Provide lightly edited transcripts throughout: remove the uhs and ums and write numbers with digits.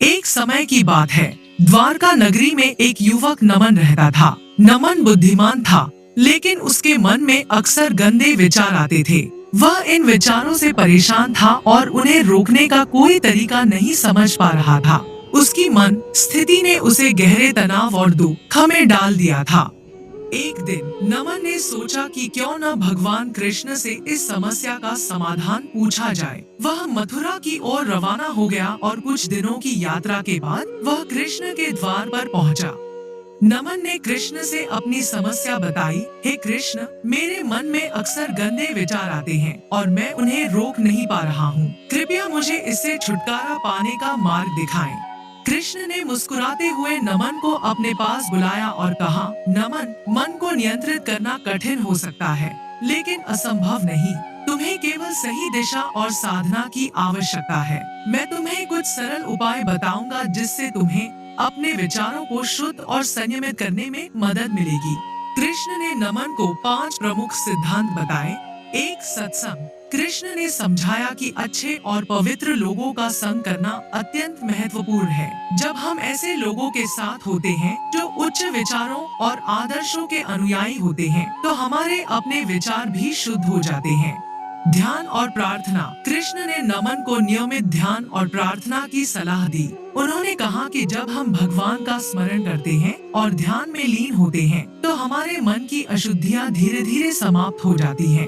एक समय की बात है। द्वारका नगरी में एक युवक नमन रहता था। नमन बुद्धिमान था, लेकिन उसके मन में अक्सर गंदे विचार आते थे। वह इन विचारों से परेशान था और उन्हें रोकने का कोई तरीका नहीं समझ पा रहा था। उसकी मन स्थिति ने उसे गहरे तनाव और दुख में डाल दिया था। एक दिन नमन ने सोचा कि क्यों न भगवान कृष्ण से इस समस्या का समाधान पूछा जाए। वह मथुरा की ओर रवाना हो गया और कुछ दिनों की यात्रा के बाद वह कृष्ण के द्वार पर पहुंचा। नमन ने कृष्ण से अपनी समस्या बताई। हे कृष्ण, मेरे मन में अक्सर गंदे विचार आते हैं और मैं उन्हें रोक नहीं पा रहा हूँ। कृपया मुझे इससे छुटकारा पाने का मार्ग दिखाएं। कृष्ण ने मुस्कुराते हुए नमन को अपने पास बुलाया और कहा, नमन, मन को नियंत्रित करना कठिन हो सकता है, लेकिन असंभव नहीं। तुम्हें केवल सही दिशा और साधना की आवश्यकता है। मैं तुम्हें कुछ सरल उपाय बताऊंगा जिससे तुम्हें अपने विचारों को शुद्ध और संयमित करने में मदद मिलेगी। कृष्ण ने नमन को 5 प्रमुख सिद्धांत बताए। एक, सत्संग। कृष्ण ने समझाया कि अच्छे और पवित्र लोगों का संग करना अत्यंत महत्वपूर्ण है। जब हम ऐसे लोगों के साथ होते हैं जो उच्च विचारों और आदर्शों के अनुयायी होते हैं, तो हमारे अपने विचार भी शुद्ध हो जाते हैं। ध्यान और प्रार्थना। कृष्ण ने नमन को नियमित ध्यान और प्रार्थना की सलाह दी। उन्होंने कहा कि जब हम भगवान का स्मरण करते हैं और ध्यान में लीन होते हैं, तो हमारे मन की अशुद्धियां धीरे धीरे समाप्त हो जाती हैं।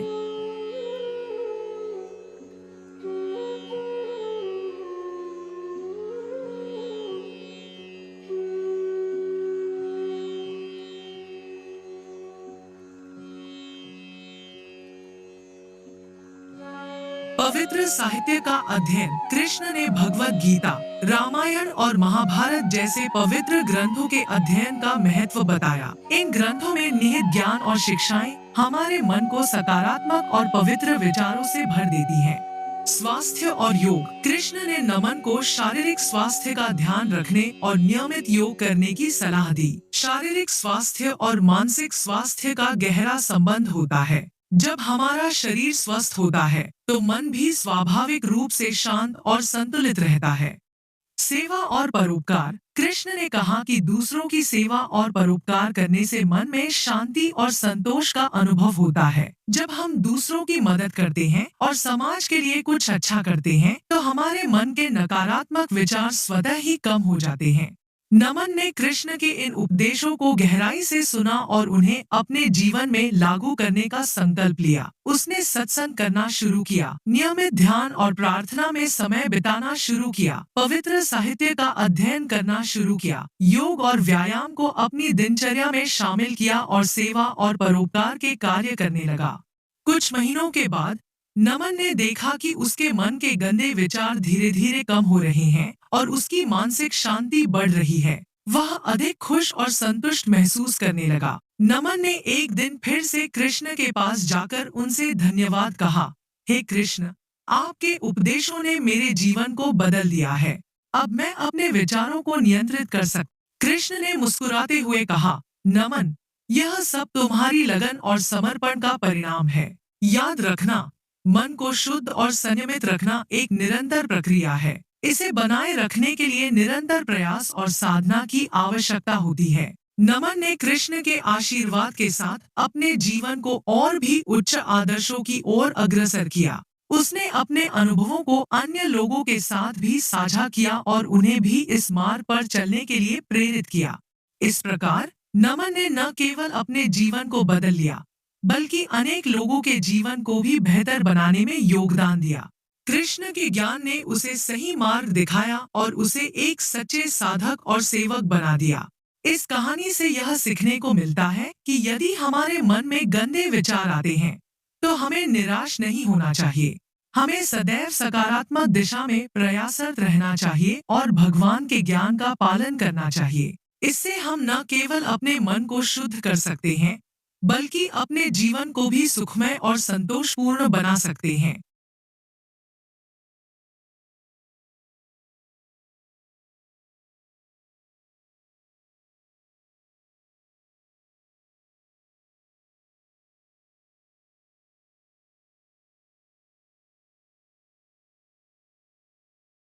पवित्र साहित्य का अध्ययन। कृष्ण ने भगवत गीता, रामायण और महाभारत जैसे पवित्र ग्रंथों के अध्ययन का महत्व बताया। इन ग्रंथों में निहित ज्ञान और शिक्षाएं हमारे मन को सकारात्मक और पवित्र विचारों से भर देती हैं। स्वास्थ्य और योग। कृष्ण ने नमन को शारीरिक स्वास्थ्य का ध्यान रखने और नियमित योग करने की सलाह दी। शारीरिक स्वास्थ्य और मानसिक स्वास्थ्य का गहरा संबंध होता है। जब हमारा शरीर स्वस्थ होता है, तो मन भी स्वाभाविक रूप से शांत और संतुलित रहता है। सेवा और परोपकार। कृष्ण ने कहा कि दूसरों की सेवा और परोपकार करने से मन में शांति और संतोष का अनुभव होता है। जब हम दूसरों की मदद करते हैं और समाज के लिए कुछ अच्छा करते हैं, तो हमारे मन के नकारात्मक विचार स्वतः ही कम हो जाते हैं। नमन ने कृष्ण के इन उपदेशों को गहराई से सुना और उन्हें अपने जीवन में लागू करने का संकल्प लिया। उसने सत्संग करना शुरू किया, नियमित ध्यान और प्रार्थना में समय बिताना शुरू किया, पवित्र साहित्य का अध्ययन करना शुरू किया, योग और व्यायाम को अपनी दिनचर्या में शामिल किया और सेवा और परोपकार के कार्य करने लगा। कुछ महीनों के बाद नमन ने देखा कि उसके मन के गंदे विचार धीरे धीरे कम हो रहे हैं और उसकी मानसिक शांति बढ़ रही है। वह अधिक खुश और संतुष्ट महसूस करने लगा। नमन ने एक दिन फिर से कृष्ण के पास जाकर उनसे धन्यवाद कहा। हे कृष्ण, आपके उपदेशों ने मेरे जीवन को बदल दिया है। अब मैं अपने विचारों को नियंत्रित कर सकता। कृष्ण ने मुस्कुराते हुए कहा, नमन, यह सब तुम्हारी लगन और समर्पण का परिणाम है। याद रखना, मन को शुद्ध और संयमित रखना एक निरंतर प्रक्रिया है। इसे बनाए रखने के लिए निरंतर प्रयास और साधना की आवश्यकता होती है। नमन ने कृष्ण के आशीर्वाद के साथ अपने जीवन को और भी उच्च आदर्शों की ओर अग्रसर किया। उसने अपने अनुभवों को अन्य लोगों के साथ भी साझा किया और उन्हें भी इस मार्ग पर चलने के लिए प्रेरित किया। इस प्रकार नमन ने न केवल अपने जीवन को बदल लिया, बल्कि अनेक लोगों के जीवन को भी बेहतर बनाने में योगदान दिया। कृष्ण के ज्ञान ने उसे सही मार्ग दिखाया और उसे एक सच्चे साधक और सेवक बना दिया। इस कहानी से यह सीखने को मिलता है कि यदि हमारे मन में गंदे विचार आते हैं, तो हमें निराश नहीं होना चाहिए। हमें सदैव सकारात्मक दिशा में प्रयासरत रहना चाहिए और भगवान के ज्ञान का पालन करना चाहिए। इससे हम न केवल अपने मन को शुद्ध कर सकते हैं, बल्कि अपने जीवन को भी सुखमय और संतोषपूर्ण बना सकते हैं।